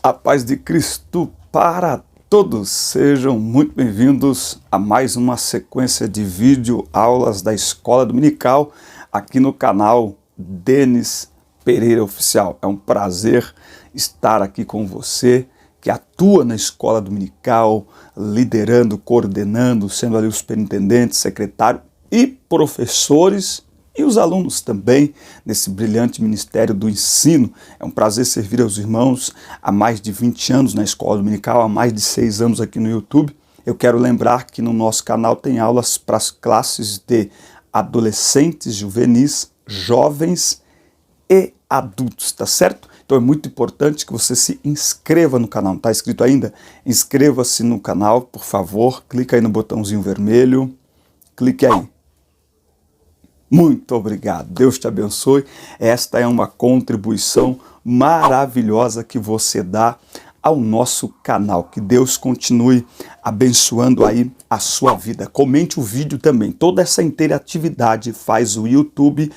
A paz de Cristo para todos, sejam muito bem-vindos a mais uma sequência de vídeo aulas da Escola Dominical aqui no canal Denis Pereira Oficial. É um prazer estar aqui com você que atua na Escola Dominical, liderando, coordenando, sendo ali o superintendente, secretário e professores e os alunos também, nesse brilhante ministério do ensino. É um prazer servir aos irmãos há mais de 20 anos na Escola Dominical, há mais de 6 anos aqui no YouTube. Eu quero lembrar que no nosso canal tem aulas para as classes de adolescentes, juvenis, jovens e adultos, tá certo? Então é muito importante que você se inscreva no canal. Não está inscrito ainda? Inscreva-se no canal, por favor. Clica aí no botãozinho vermelho. Clique aí. Muito obrigado, Deus te abençoe. Esta é uma contribuição maravilhosa que você dá ao nosso canal. Que Deus continue abençoando aí a sua vida. Comente o vídeo também. Toda essa interatividade faz o YouTube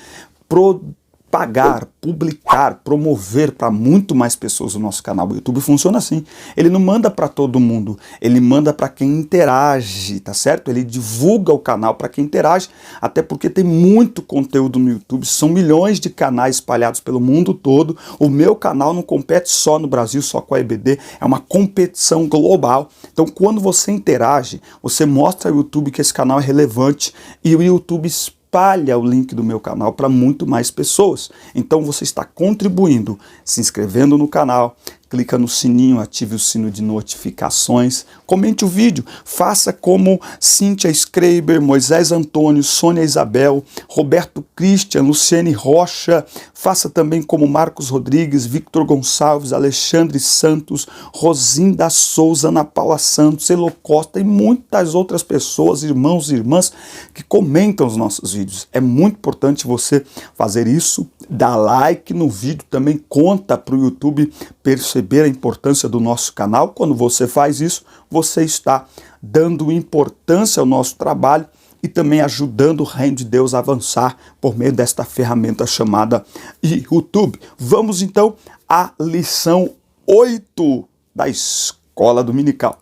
propagar, publicar, promover para muito mais pessoas o nosso canal. O YouTube funciona assim. Ele não manda para todo mundo, ele manda para quem interage, tá certo? Ele divulga o canal para quem interage, até porque tem muito conteúdo no YouTube, são milhões de canais espalhados pelo mundo todo. O meu canal não compete só no Brasil, só com a EBD, é uma competição global. Então, quando você interage, você mostra ao YouTube que esse canal é relevante e o YouTube espalha o link do meu canal para muito mais pessoas. Então você está contribuindo, se inscrevendo no canal, clica no sininho, ative o sino de notificações, comente o vídeo, faça como Cíntia Schreiber, Moisés Antônio, Sônia Isabel, Roberto Christian, Luciene Rocha, faça também como Marcos Rodrigues, Victor Gonçalves, Alexandre Santos, Rosinda Souza, Ana Paula Santos, Elo Costa e muitas outras pessoas, irmãos e irmãs que comentam os nossos vídeos. É muito importante você fazer isso, dar like no vídeo, também conta para o YouTube perceber a importância do nosso canal. Quando você faz isso, você está dando importância ao nosso trabalho e também ajudando o reino de Deus a avançar por meio desta ferramenta chamada YouTube. Vamos então à lição 8 da Escola Dominical.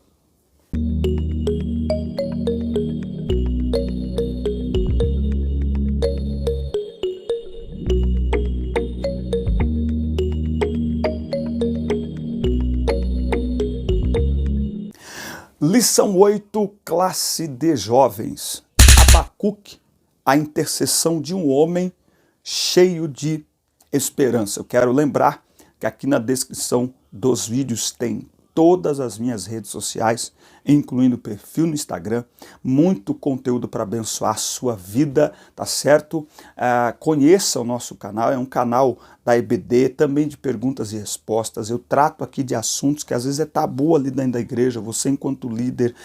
Lição 8, classe de jovens. Abacuque, a intercessão de um homem cheio de esperança. Eu quero lembrar que aqui na descrição dos vídeos tem todas as minhas redes sociais, incluindo o perfil no Instagram, muito conteúdo para abençoar a sua vida, tá certo? Conheça o nosso canal, é um canal da EBD, também de perguntas e respostas. Eu trato aqui de assuntos que às vezes é tabu ali dentro da igreja. Você, enquanto líder,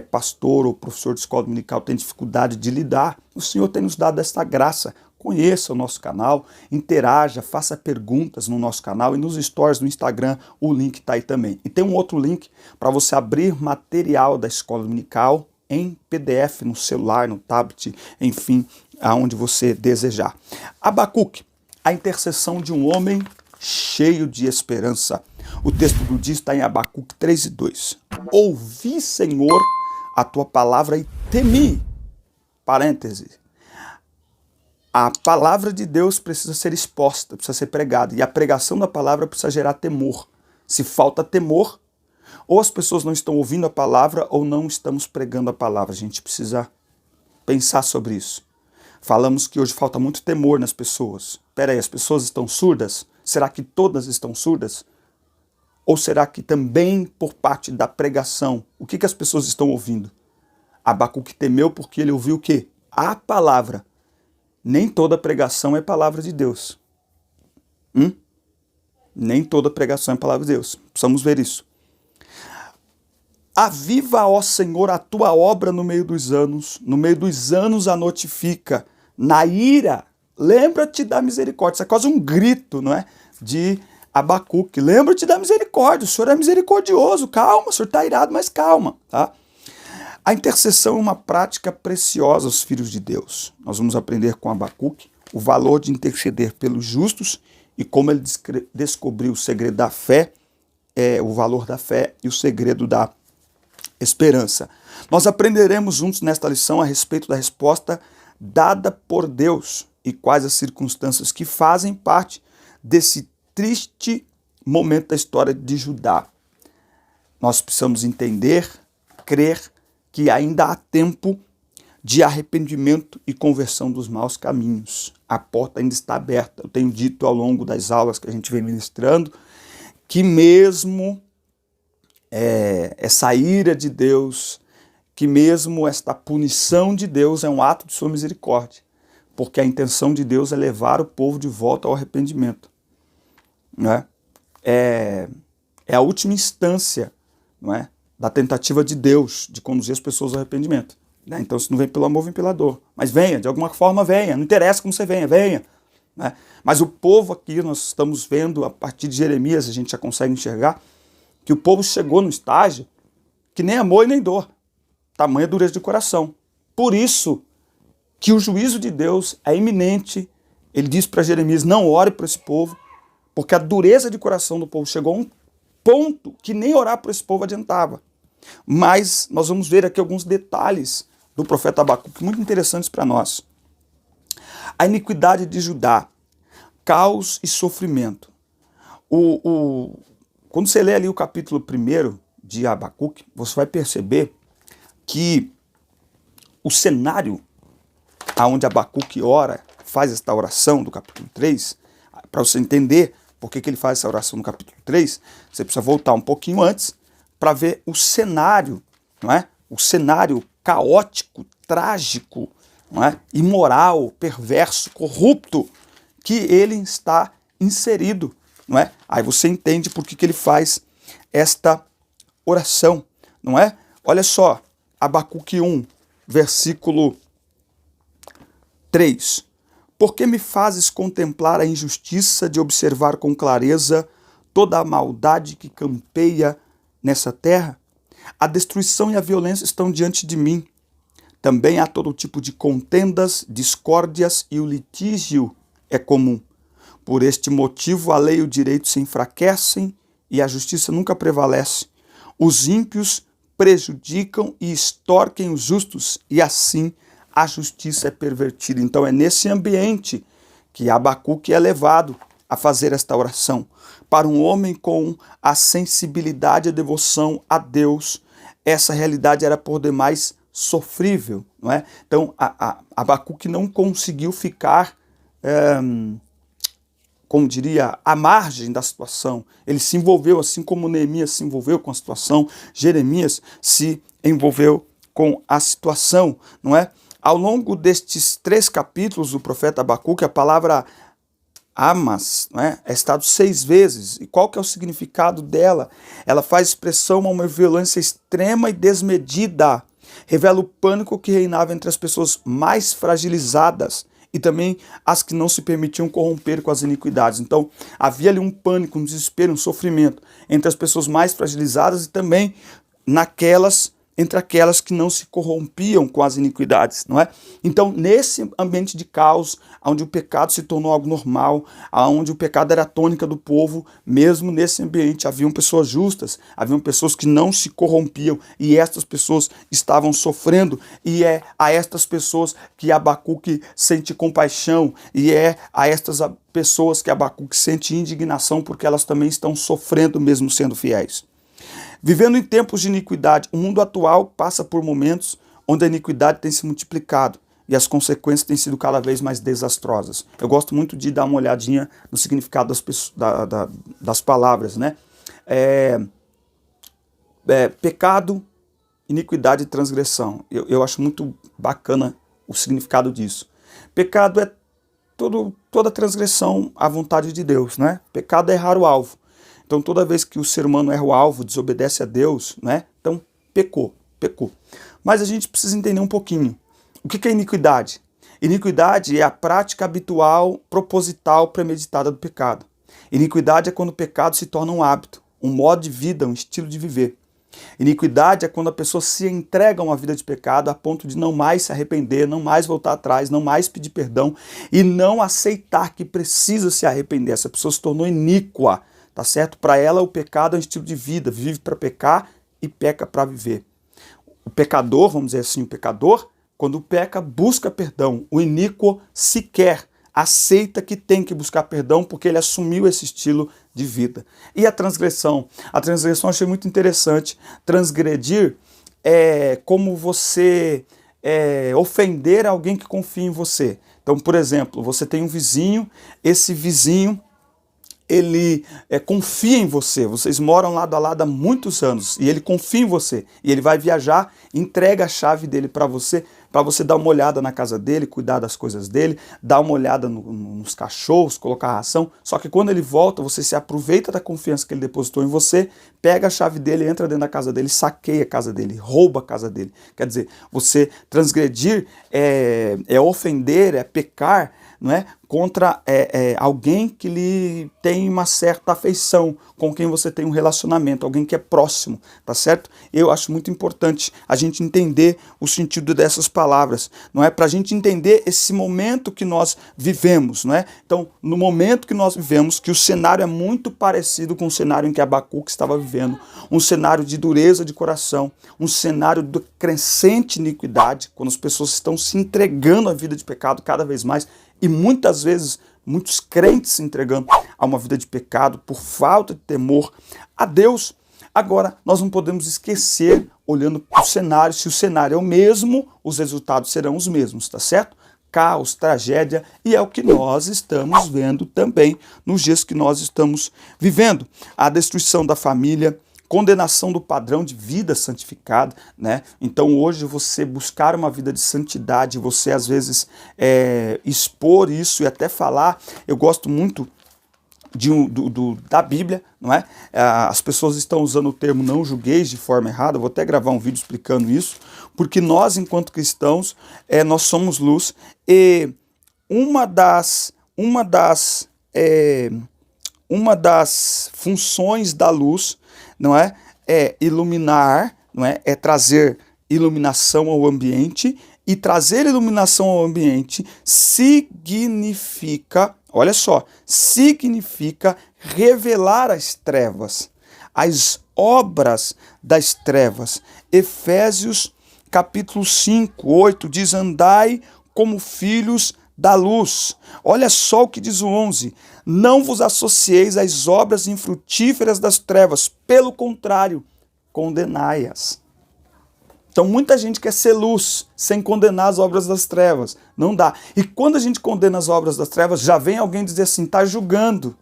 pastor ou professor de escola dominical, tem dificuldade de lidar. O Senhor tem nos dado esta graça. Conheça o nosso canal, interaja, faça perguntas no nosso canal e nos stories do Instagram o link está aí também. E tem um outro link para você abrir material da Escola Dominical em PDF, no celular, no tablet, enfim, aonde você desejar. Abacuque, a intercessão de um homem cheio de esperança. O texto do dia está em Abacuque 3:2. Ouvi, Senhor, a tua palavra e temi. Parêntese. A palavra de Deus precisa ser exposta, precisa ser pregada. E a pregação da palavra precisa gerar temor. Se falta temor, ou as pessoas não estão ouvindo a palavra, ou não estamos pregando a palavra. A gente precisa pensar sobre isso. Falamos que hoje falta muito temor nas pessoas. Espera aí, as pessoas estão surdas? Será que todas estão surdas? Ou será que também por parte da pregação, o que as pessoas estão ouvindo? Abacuque temeu porque ele ouviu o quê? A palavra. Nem toda pregação é palavra de Deus. Nem toda pregação é palavra de Deus. Precisamos ver isso. Aviva, ó Senhor, a tua obra no meio dos anos a notifica. Na ira, lembra-te da misericórdia. Isso é quase um grito, não é? De Abacuque. Lembra-te da misericórdia. O Senhor é misericordioso. Calma, o Senhor está irado, mas calma, tá? A intercessão é uma prática preciosa aos filhos de Deus. Nós vamos aprender com Abacuque o valor de interceder pelos justos e como ele descobriu o segredo da fé o valor da fé e o segredo da esperança. Nós aprenderemos juntos nesta lição a respeito da resposta dada por Deus e quais as circunstâncias que fazem parte desse triste momento da história de Judá. Nós precisamos entender, crer que ainda há tempo de arrependimento e conversão dos maus caminhos. A porta ainda está aberta. Eu tenho dito ao longo das aulas que a gente vem ministrando que mesmo essa ira de Deus, que mesmo esta punição de Deus é um ato de sua misericórdia, porque a intenção de Deus é levar o povo de volta ao arrependimento. Não é a última instância, não é, da tentativa de Deus de conduzir as pessoas ao arrependimento. Né? Então, se não vem pelo amor, vem pela dor. Mas venha, de alguma forma venha, não interessa como você venha, venha. Né? Mas o povo aqui, nós estamos vendo, a partir de Jeremias, a gente já consegue enxergar, que o povo chegou no estágio que nem amor e nem dor. Tamanha dureza de coração. Por isso que o juízo de Deus é iminente. Ele diz para Jeremias, não ore para esse povo, porque a dureza de coração do povo chegou a um ponto que nem orar para esse povo adiantava. Mas nós vamos ver aqui alguns detalhes do profeta Abacuque muito interessantes para nós. A iniquidade de Judá, caos e sofrimento. Quando você lê ali o capítulo 1 de Abacuque, você vai perceber que o cenário aonde Abacuque ora, faz esta oração do capítulo 3, para você entender por que ele faz essa oração no capítulo 3, você precisa voltar um pouquinho antes para ver o cenário, não é? O cenário caótico, trágico, não é? Imoral, perverso, corrupto que ele está inserido. Não é? Aí você entende por que ele faz esta oração, não é? Olha só, Abacuque 1, versículo 3. Por que me fazes contemplar a injustiça de observar com clareza toda a maldade que campeia nessa terra? A destruição e a violência estão diante de mim. Também há todo tipo de contendas, discórdias e o litígio é comum. Por este motivo, a lei e o direito se enfraquecem e a justiça nunca prevalece. Os ímpios prejudicam e extorquem os justos, e assim a justiça é pervertida. Então é nesse ambiente que Abacuque é levado a fazer esta oração. Para um homem com a sensibilidade e a devoção a Deus, essa realidade era por demais sofrível. Não é? Então Abacuque não conseguiu ficar... como diria, à margem da situação. Ele se envolveu, assim como Neemias se envolveu com a situação, Jeremias se envolveu com a situação, não é? Ao longo destes 3 capítulos do profeta Abacuque, a palavra amas, né, é citado 6 vezes. E qual que é o significado dela? Ela faz expressão a uma violência extrema e desmedida. Revela o pânico que reinava entre as pessoas mais fragilizadas e também as que não se permitiam corromper com as iniquidades. Então, havia ali um pânico, um desespero, um sofrimento entre as pessoas mais fragilizadas e também entre aquelas que não se corrompiam com as iniquidades, não é? Então, nesse ambiente de caos, onde o pecado se tornou algo normal, onde o pecado era a tônica do povo, mesmo nesse ambiente haviam pessoas justas, haviam pessoas que não se corrompiam, e estas pessoas estavam sofrendo, e é a estas pessoas que Abacuque sente compaixão, e é a estas pessoas que Abacuque sente indignação, porque elas também estão sofrendo mesmo sendo fiéis. Vivendo em tempos de iniquidade, o mundo atual passa por momentos onde a iniquidade tem se multiplicado e as consequências têm sido cada vez mais desastrosas. Eu gosto muito de dar uma olhadinha no significado das palavras, né? Pecado, iniquidade e transgressão. Eu acho muito bacana o significado disso. Pecado é toda transgressão à vontade de Deus, né? Pecado é errar o alvo. Então, toda vez que o ser humano erra o alvo, desobedece a Deus, né? Então, pecou. Mas a gente precisa entender um pouquinho. O que é iniquidade? Iniquidade é a prática habitual, proposital, premeditada do pecado. Iniquidade é quando o pecado se torna um hábito, um modo de vida, um estilo de viver. Iniquidade é quando a pessoa se entrega a uma vida de pecado a ponto de não mais se arrepender, não mais voltar atrás, não mais pedir perdão e não aceitar que precisa se arrepender. Essa pessoa se tornou iníqua, tá certo? Para ela o pecado é um estilo de vida, vive para pecar e peca para viver. O pecador, vamos dizer assim, o pecador, quando peca, busca perdão. O iníquo sequer aceita que tem que buscar perdão porque ele assumiu esse estilo de vida. E a transgressão? A transgressão eu achei muito interessante. Transgredir é como você ofender alguém que confia em você. Então, por exemplo, você tem um vizinho, esse vizinho ele confia em você, vocês moram lado a lado há muitos anos e ele confia em você e ele vai viajar, entrega a chave dele para você dar uma olhada na casa dele, cuidar das coisas dele, dar uma olhada nos cachorros, colocar ração, só que quando ele volta, você se aproveita da confiança que ele depositou em você, pega a chave dele, entra dentro da casa dele, saqueia a casa dele, rouba a casa dele. Quer dizer, você transgredir é ofender, é pecar, não é? Contra alguém que lhe tem uma certa afeição, com quem você tem um relacionamento, alguém que é próximo, tá certo? Eu acho muito importante a gente entender o sentido dessas palavras, não é? Para a gente entender esse momento que nós vivemos, não é? Então, no momento que nós vivemos, que o cenário é muito parecido com o cenário em que Abacuque estava vivendo, um cenário de dureza de coração, um cenário de crescente iniquidade, quando as pessoas estão se entregando à vida de pecado cada vez mais, e muitas vezes, muitos crentes se entregando a uma vida de pecado por falta de temor a Deus. Agora, nós não podemos esquecer, olhando para o cenário, se o cenário é o mesmo, os resultados serão os mesmos, tá certo? Caos, tragédia, e é o que nós estamos vendo também nos dias que nós estamos vivendo. A destruição da família, condenação do padrão de vida santificada, né? Então hoje você buscar uma vida de santidade, você às vezes expor isso e até falar, eu gosto muito da Bíblia, não é? As pessoas estão usando o termo não julgueis de forma errada, eu vou até gravar um vídeo explicando isso, porque nós enquanto cristãos, nós somos luz e uma das funções da luz, não é? É iluminar, não é? É trazer iluminação ao ambiente, e trazer iluminação ao ambiente significa, olha só, significa revelar as trevas, as obras das trevas. Efésios capítulo 5, 8 diz: andai como filhos da luz. Olha só o que diz o 11: não vos associeis às obras infrutíferas das trevas, pelo contrário, condenai-as. Então muita gente quer ser luz sem condenar as obras das trevas, não dá. E quando a gente condena as obras das trevas, já vem alguém dizer assim, está julgando.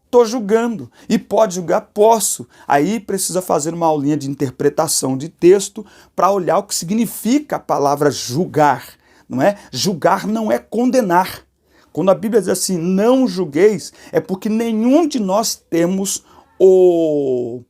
Estou julgando. E pode julgar? Posso. Aí precisa fazer uma aulinha de interpretação de texto para olhar o que significa a palavra julgar. Não é? Julgar não é condenar. Quando a Bíblia diz assim, não julgueis, é porque nenhum de nós temos o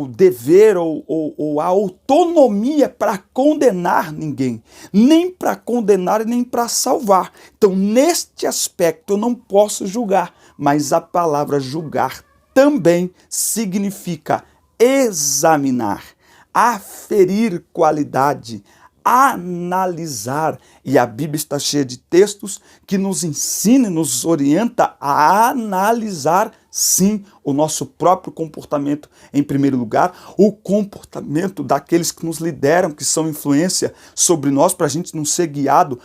dever ou a autonomia para condenar ninguém, nem para condenar e nem para salvar. Então, neste aspecto, eu não posso julgar, mas a palavra julgar também significa examinar, aferir qualidade, analisar, e a Bíblia está cheia de textos que nos ensina e nos orienta a analisar, sim, o nosso próprio comportamento em primeiro lugar, o comportamento daqueles que nos lideram, que são influência sobre nós, para a gente não ser guiado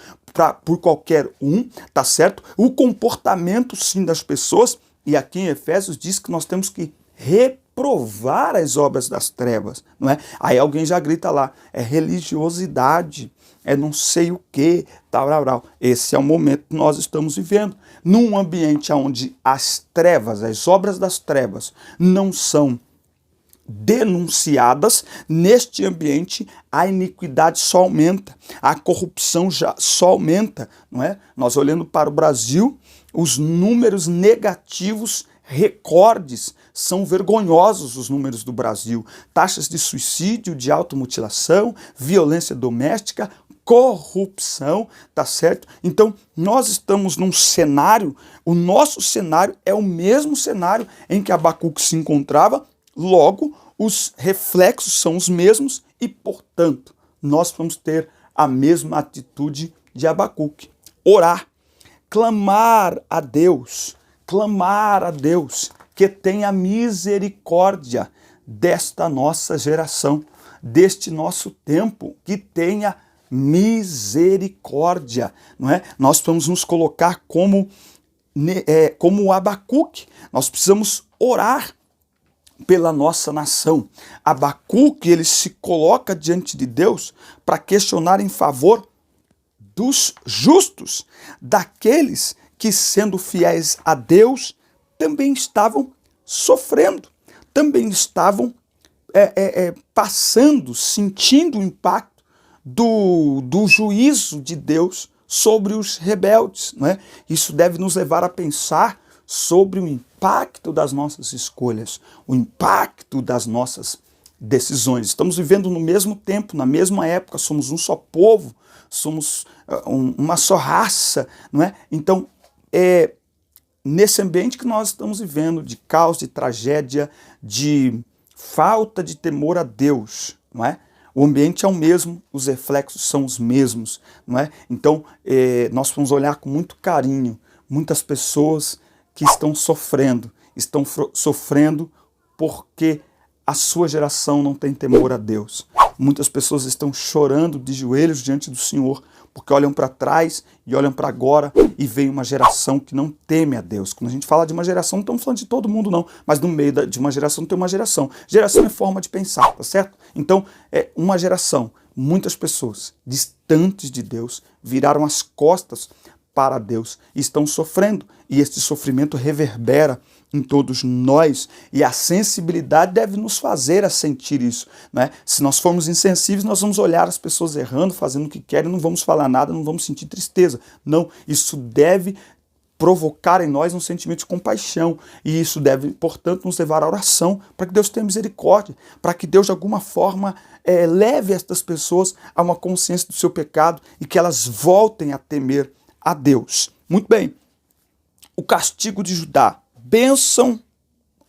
por qualquer um, tá certo? O comportamento, sim, das pessoas, e aqui em Efésios diz que nós temos que reprovar as obras das trevas, não é? Aí alguém já grita lá, é religiosidade, é não sei o que, tal, tal, tal. Esse é o momento que nós estamos vivendo, num ambiente onde as trevas, as obras das trevas, não são denunciadas. Neste ambiente a iniquidade só aumenta, a corrupção já só aumenta, não é? Nós olhando para o Brasil, os números negativos, recordes, são vergonhosos os números do Brasil. Taxas de suicídio, de automutilação, violência doméstica, corrupção, tá certo? Então, nós estamos num cenário, o nosso cenário é o mesmo cenário em que Abacuque se encontrava, logo, os reflexos são os mesmos e, portanto, nós vamos ter a mesma atitude de Abacuque. Orar, clamar a Deus, que tenha misericórdia desta nossa geração, deste nosso tempo, que tenha misericórdia, não é? Nós vamos nos colocar como Abacuque, nós precisamos orar pela nossa nação. Abacuque, ele se coloca diante de Deus para questionar em favor dos justos, daqueles que, sendo fiéis a Deus, também estavam sofrendo, também estavam passando, sentindo o impacto do juízo de Deus sobre os rebeldes, não é? Isso deve nos levar a pensar sobre o impacto das nossas escolhas, o impacto das nossas decisões. Estamos vivendo no mesmo tempo, na mesma época, somos um só povo, somos uma só raça, não é? Então, nesse ambiente que nós estamos vivendo, de caos, de tragédia, de falta de temor a Deus, não é? O ambiente é o mesmo, os reflexos são os mesmos, não é? Então, nós vamos olhar com muito carinho muitas pessoas que estão sofrendo porque a sua geração não tem temor a Deus. Muitas pessoas estão chorando de joelhos diante do Senhor, porque olham para trás e olham para agora e veem uma geração que não teme a Deus. Quando a gente fala de uma geração, não estamos falando de todo mundo não, mas no meio de uma geração tem uma geração. Geração é forma de pensar, tá certo? Então, uma geração, muitas pessoas distantes de Deus viraram as costas para Deus e estão sofrendo, e este sofrimento reverbera em todos nós, e a sensibilidade deve nos fazer a sentir isso, né? Se nós formos insensíveis, nós vamos olhar as pessoas errando, fazendo o que querem, não vamos falar nada, não vamos sentir tristeza. Não, isso deve provocar em nós um sentimento de compaixão, e isso deve, portanto, nos levar à oração, para que Deus tenha misericórdia, para que Deus, de alguma forma, leve estas pessoas a uma consciência do seu pecado e que elas voltem a temer a Deus. Muito bem, o castigo de Judá, bênção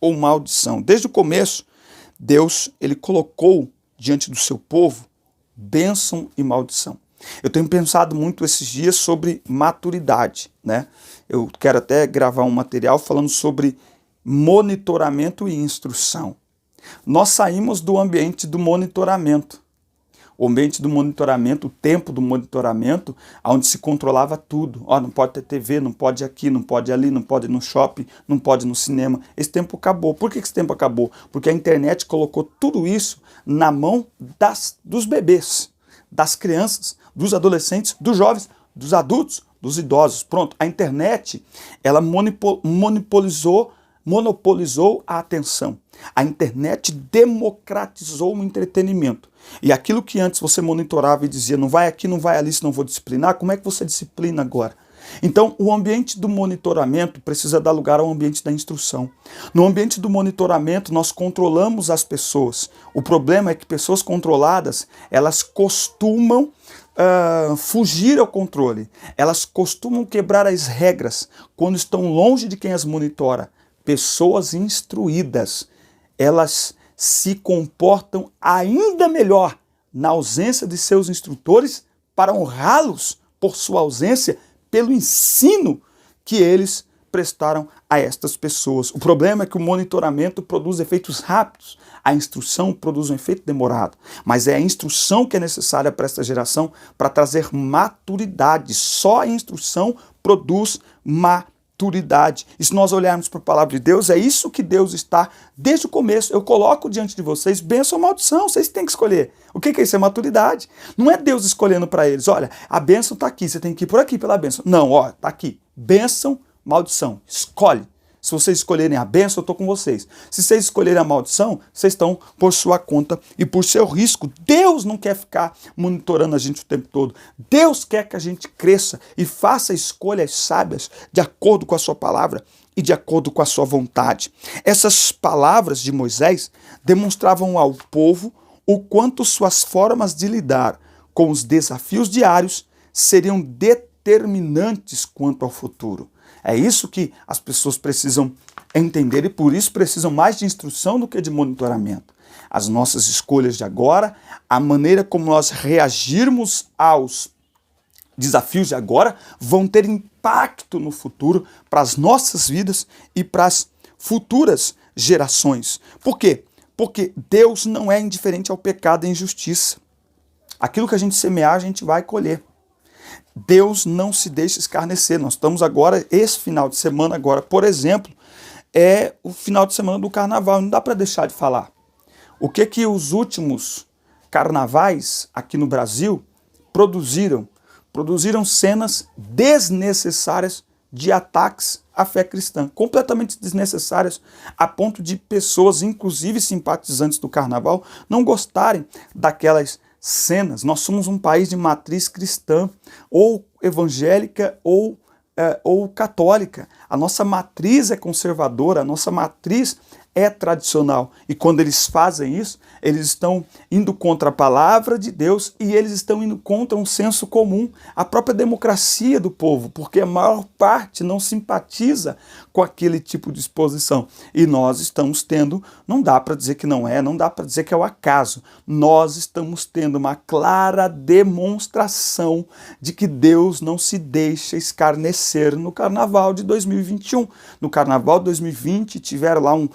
ou maldição? Desde o começo, Deus, ele colocou diante do seu povo bênção e maldição. Eu tenho pensado muito esses dias sobre maturidade, né? Eu quero até gravar um material falando sobre monitoramento e instrução. Nós saímos do ambiente do monitoramento. O ambiente do monitoramento, o tempo do monitoramento, onde se controlava tudo. Não pode ter TV, não pode ir aqui, não pode ir ali, não pode ir no shopping, não pode ir no cinema. Esse tempo acabou. Por que esse tempo acabou? Porque a internet colocou tudo isso na mão dos bebês, das crianças, dos adolescentes, dos jovens, dos adultos, dos idosos. Pronto, a internet, ela monopolizou a atenção. A internet democratizou o entretenimento. E aquilo que antes você monitorava e dizia, não vai aqui, não vai ali, senão vou disciplinar, como é que você disciplina agora? Então, o ambiente do monitoramento precisa dar lugar ao ambiente da instrução. No ambiente do monitoramento, nós controlamos as pessoas. O problema é que pessoas controladas, elas costumam fugir ao controle. Elas costumam quebrar as regras quando estão longe de quem as monitora. Pessoas instruídas, elas se comportam ainda melhor na ausência de seus instrutores para honrá-los por sua ausência, pelo ensino que eles prestaram a estas pessoas. O problema é que o monitoramento produz efeitos rápidos, a instrução produz um efeito demorado, mas é a instrução que é necessária para esta geração para trazer maturidade. Só a instrução produz maturidade. E se nós olharmos para a palavra de Deus, é isso que Deus está, desde o começo, eu coloco diante de vocês bênção ou maldição, vocês têm que escolher. O que é isso? É maturidade. Não é Deus escolhendo para eles, olha, a bênção está aqui, você tem que ir por aqui pela bênção. Não, está aqui, bênção, maldição, escolhe. Se vocês escolherem a bênção, eu estou com vocês. Se vocês escolherem a maldição, vocês estão por sua conta e por seu risco. Deus não quer ficar monitorando a gente o tempo todo. Deus quer que a gente cresça e faça escolhas sábias de acordo com a sua palavra e de acordo com a sua vontade. Essas palavras de Moisés demonstravam ao povo o quanto suas formas de lidar com os desafios diários seriam determinantes quanto ao futuro. É isso que as pessoas precisam entender e por isso precisam mais de instrução do que de monitoramento. As nossas escolhas de agora, a maneira como nós reagirmos aos desafios de agora vão ter impacto no futuro para as nossas vidas e para as futuras gerações. Por quê? Porque Deus não é indiferente ao pecado e à injustiça. Aquilo que a gente semear, a gente vai colher. Deus não se deixa escarnecer. Nós estamos agora, esse final de semana agora, por exemplo, é o final de semana do carnaval. Não dá para deixar de falar. O que os últimos carnavais aqui no Brasil produziram? Produziram cenas desnecessárias de ataques à fé cristã, completamente desnecessárias, a ponto de pessoas, inclusive simpatizantes do carnaval, não gostarem daquelas cenas. Nós somos um país de matriz cristã, ou evangélica, ou católica. A nossa matriz é conservadora, a nossa matriz é tradicional. E quando eles fazem isso, eles estão indo contra a palavra de Deus e eles estão indo contra um senso comum, a própria democracia do povo, porque a maior parte não simpatiza com aquele tipo de exposição. E nós estamos tendo, não dá para dizer que não é, não dá para dizer que é o acaso, nós estamos tendo uma clara demonstração de que Deus não se deixa escarnecer no Carnaval de 2021. No Carnaval de 2020 tiveram lá um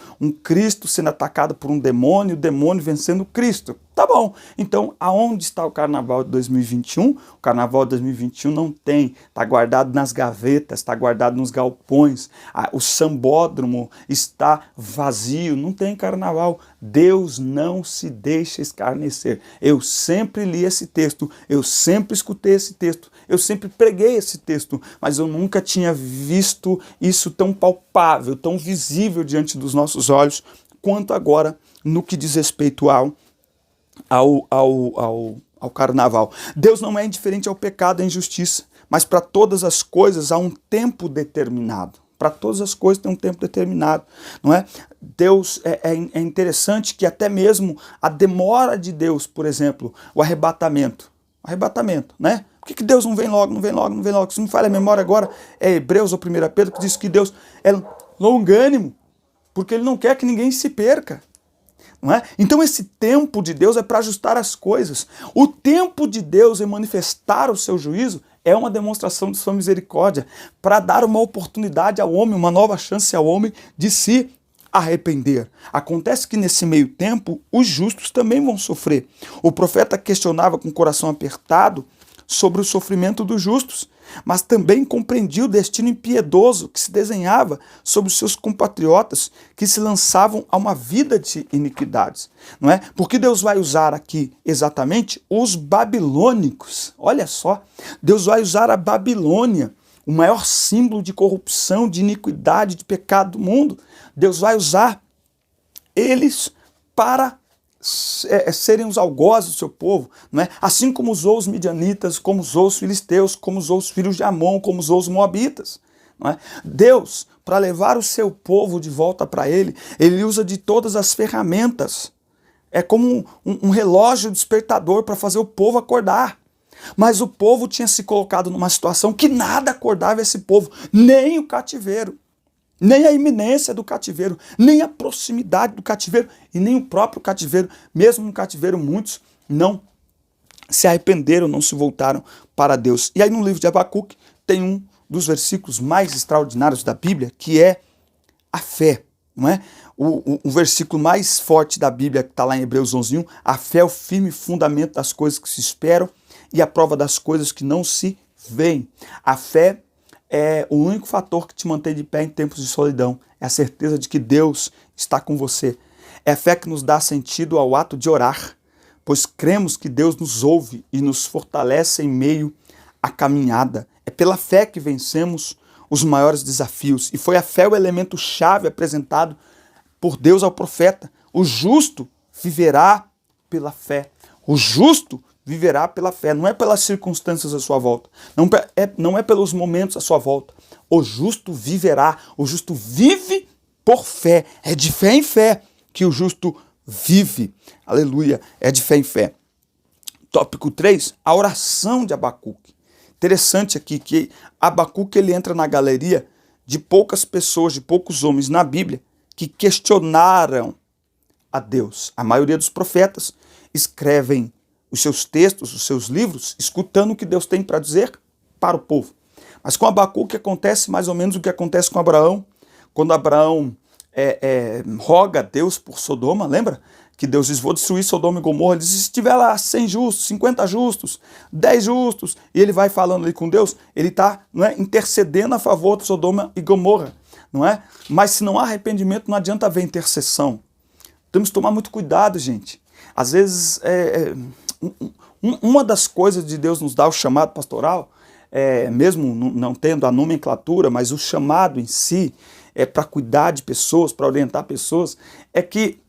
Cristo sendo atacado por um demônio, o demônio vencendo Cristo. Tá bom, então aonde está o Carnaval de 2021? O Carnaval de 2021 não tem, está guardado nas gavetas, está guardado nos galpões, o sambódromo está vazio, não tem Carnaval. Deus não se deixa escarnecer. Eu sempre li esse texto, eu sempre escutei esse texto, eu sempre preguei esse texto, mas eu nunca tinha visto isso tão palpável, tão visível diante dos nossos olhos, quanto agora no que diz respeito ao carnaval. Deus não é indiferente ao pecado e à injustiça, mas para todas as coisas há um tempo determinado. Para todas as coisas tem um tempo determinado, não é? Deus, é interessante que até mesmo a demora de Deus, por exemplo, o arrebatamento, né? Por que Deus não vem logo, não vem logo, não vem logo? Se me falha a memória agora, é Hebreus ou 1 Pedro que diz que Deus é longânimo, porque Ele não quer que ninguém se perca. Não é? Então esse tempo de Deus é para ajustar as coisas. O tempo de Deus em manifestar o seu juízo é uma demonstração de sua misericórdia, para dar uma oportunidade ao homem, uma nova chance ao homem de se arrepender. Acontece que nesse meio tempo os justos também vão sofrer. O profeta questionava com o coração apertado sobre o sofrimento dos justos, mas também compreendia o destino impiedoso que se desenhava sobre os seus compatriotas que se lançavam a uma vida de iniquidades, não é? Porque Deus vai usar aqui exatamente os babilônicos. Olha só, Deus vai usar a Babilônia, o maior símbolo de corrupção, de iniquidade, de pecado do mundo. Deus vai usar eles para serem os algozes do seu povo, não é? Assim como usou os midianitas, como usou os filisteus, como usou os filhos de Amon, como usou os moabitas, não é? Deus, para levar o seu povo de volta para Ele usa de todas as ferramentas. É como um relógio despertador para fazer o povo acordar. Mas o povo tinha se colocado numa situação que nada acordava esse povo, nem o cativeiro, nem a iminência do cativeiro, nem a proximidade do cativeiro e nem o próprio cativeiro. Mesmo no cativeiro, muitos não se arrependeram, não se voltaram para Deus. E aí no livro de Abacuque tem um dos versículos mais extraordinários da Bíblia, que é a fé, não é? O versículo mais forte da Bíblia, que está lá em Hebreus 11:1, a fé é o firme fundamento das coisas que se esperam e a prova das coisas que não se veem. A fé é o único fator que te mantém de pé em tempos de solidão. É a certeza de que Deus está com você. É a fé que nos dá sentido ao ato de orar, pois cremos que Deus nos ouve e nos fortalece em meio à caminhada. É pela fé que vencemos os maiores desafios. E foi a fé o elemento chave apresentado por Deus ao profeta. O justo viverá pela fé. O justo viverá pela fé, não é pelas circunstâncias à sua volta, não é pelos momentos à sua volta. O justo viverá, o justo vive por fé, é de fé em fé que o justo vive, aleluia, é de fé em fé. Tópico 3, a oração de Abacuque. Interessante aqui que Abacuque ele entra na galeria de poucas pessoas, de poucos homens na Bíblia que questionaram a Deus. A maioria dos profetas escrevem os seus textos, os seus livros, escutando o que Deus tem para dizer para o povo. Mas com Abacuque acontece mais ou menos o que acontece com Abraão, quando Abraão roga a Deus por Sodoma, lembra? Que Deus diz, vou destruir Sodoma e Gomorra. Ele diz, se tiver lá 100 justos, 50 justos, 10 justos, e ele vai falando ali com Deus, ele está, não é, intercedendo a favor de Sodoma e Gomorra, não é? Mas se não há arrependimento, não adianta haver intercessão. Temos que tomar muito cuidado, gente. Às vezes, uma das coisas de Deus nos dar o chamado pastoral, mesmo não tendo a nomenclatura, mas o chamado em si, para cuidar de pessoas, para orientar pessoas, é que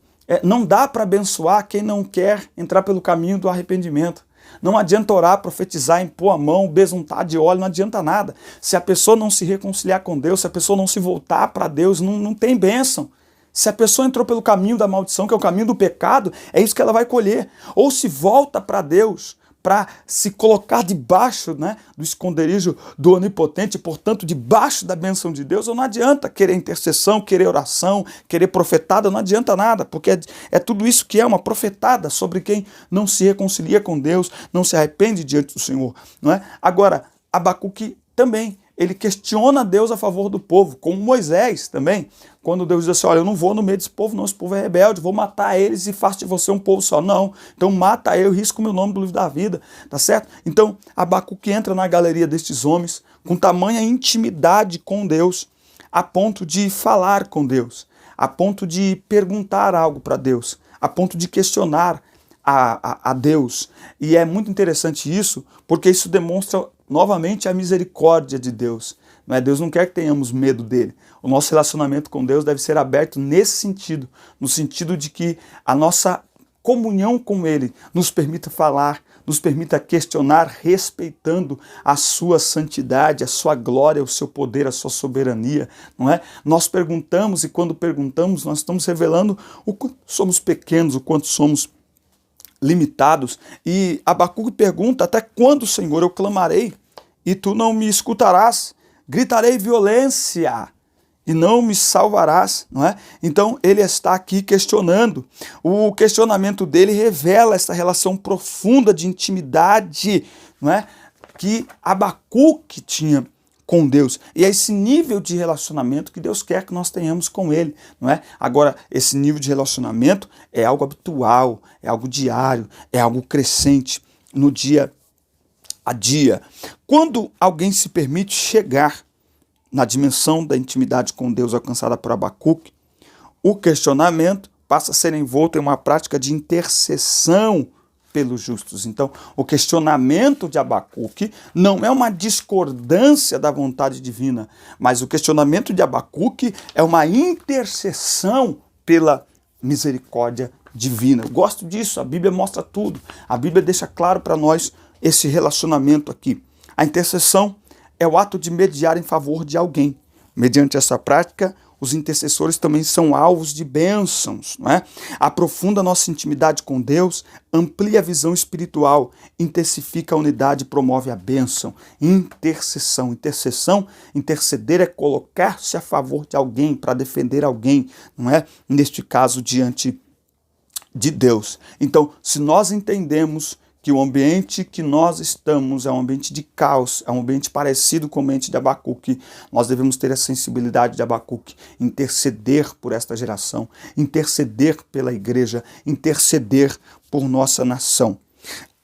não dá para abençoar quem não quer entrar pelo caminho do arrependimento. Não adianta orar, profetizar, impor a mão, besuntar de óleo, não adianta nada. Se a pessoa não se reconciliar com Deus, se a pessoa não se voltar para Deus, não tem bênção. Se a pessoa entrou pelo caminho da maldição, que é o caminho do pecado, é isso que ela vai colher. Ou se volta para Deus, para se colocar debaixo, né, do esconderijo do Onipotente, portanto, debaixo da bênção de Deus, ou não adianta querer intercessão, querer oração, querer profetada, não adianta nada, porque é tudo isso que é uma profetada sobre quem não se reconcilia com Deus, não se arrepende diante do Senhor, não é? Agora, Abacuque também, ele questiona Deus a favor do povo, como Moisés também, quando Deus diz assim, olha, eu não vou no meio desse povo não, esse povo é rebelde, vou matar eles e faço de você um povo só. Não, então mata eu, risco o meu nome do livro da vida, tá certo? Então, Abacuque entra na galeria destes homens com tamanha intimidade com Deus, a ponto de falar com Deus, a ponto de perguntar algo para Deus, a ponto de questionar a Deus. E é muito interessante isso, porque isso demonstra novamente a misericórdia de Deus. Não é? Deus não quer que tenhamos medo dele. O nosso relacionamento com Deus deve ser aberto nesse sentido, no sentido de que a nossa comunhão com ele nos permita falar, nos permita questionar, respeitando a sua santidade, a sua glória, o seu poder, a sua soberania, não é? Nós perguntamos, e quando perguntamos, nós estamos revelando o quanto somos pequenos, o quanto somos limitados. E Abacuque pergunta, até quando, Senhor, eu clamarei e tu não me escutarás? Gritarei violência e não me salvarás, não é? Então ele está aqui questionando. O questionamento dele revela essa relação profunda de intimidade, não é? Que Abacuque tinha com Deus. E é esse nível de relacionamento que Deus quer que nós tenhamos com ele, não é? Agora, esse nível de relacionamento é algo habitual, é algo diário, é algo crescente no dia a dia. Quando alguém se permite chegar na dimensão da intimidade com Deus alcançada por Abacuque, o questionamento passa a ser envolto em uma prática de intercessão pelos justos. Então, o questionamento de Abacuque não é uma discordância da vontade divina, mas o questionamento de Abacuque é uma intercessão pela misericórdia divina. Eu gosto disso, a Bíblia mostra tudo. A Bíblia deixa claro para nós esse relacionamento aqui. A intercessão é o ato de mediar em favor de alguém. Mediante essa prática, os intercessores também são alvos de bênçãos, não é? Aprofunda nossa intimidade com Deus, amplia a visão espiritual, intensifica a unidade e promove a bênção. Intercessão. Interceder é colocar-se a favor de alguém, para defender alguém, não é? Neste caso, diante de Deus. Então, se nós entendemos que o ambiente que nós estamos é um ambiente de caos, é um ambiente parecido com o ambiente de Abacuque, nós devemos ter a sensibilidade de Abacuque, interceder por esta geração, interceder pela igreja, interceder por nossa nação.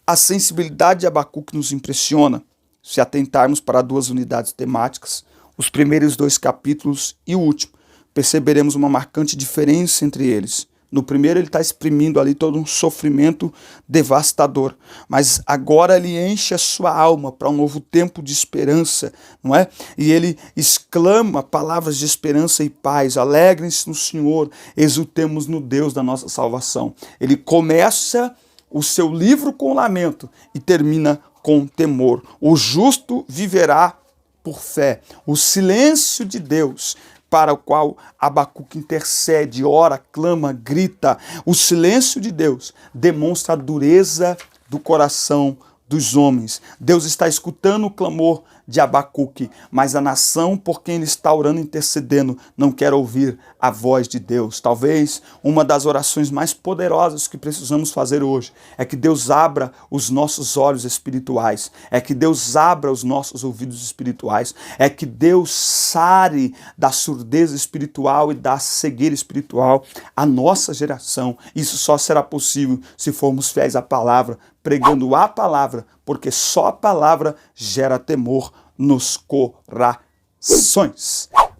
A sensibilidade de Abacuque nos impressiona se atentarmos para duas unidades temáticas, os primeiros 2 capítulos e o último. Perceberemos uma marcante diferença entre eles. No primeiro ele está exprimindo ali todo um sofrimento devastador, mas agora ele enche a sua alma para um novo tempo de esperança, não é? E ele exclama palavras de esperança e paz, alegrem-se no Senhor, exultemos no Deus da nossa salvação. Ele começa o seu livro com lamento e termina com temor. O justo viverá por fé. O silêncio de Deus, para o qual Abacuque intercede, ora, clama, grita. O silêncio de Deus demonstra a dureza do coração dos homens. Deus está escutando o clamor de Abacuque, mas a nação por quem ele está orando e intercedendo não quer ouvir a voz de Deus. Talvez uma das orações mais poderosas que precisamos fazer hoje é que Deus abra os nossos olhos espirituais, é que Deus abra os nossos ouvidos espirituais, é que Deus sare da surdez espiritual e da cegueira espiritual a nossa geração. Isso só será possível se formos fiéis à palavra, pregando a palavra, porque só a palavra gera temor nos corações.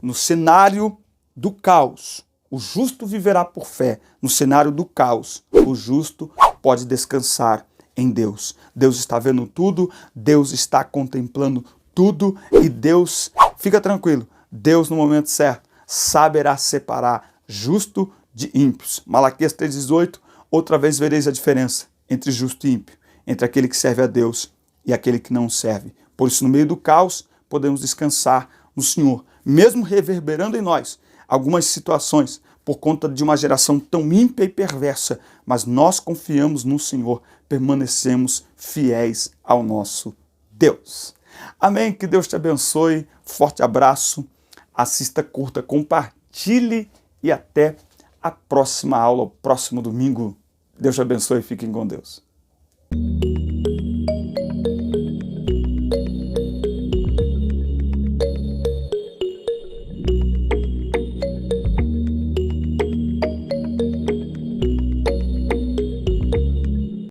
No cenário do caos, o justo viverá por fé. No cenário do caos, o justo pode descansar em Deus. Deus está vendo tudo, Deus está contemplando tudo e Deus, fica tranquilo, Deus no momento certo saberá separar justo de ímpios. Malaquias 3,18, outra vez vereis a diferença entre justo e ímpio, entre aquele que serve a Deus e aquele que não serve. Por isso, no meio do caos, podemos descansar no Senhor, mesmo reverberando em nós algumas situações por conta de uma geração tão ímpia e perversa, mas nós confiamos no Senhor, permanecemos fiéis ao nosso Deus. Amém? Que Deus te abençoe, forte abraço, assista, curta, compartilhe e até a próxima aula, o próximo domingo. Deus te abençoe e fiquem com Deus.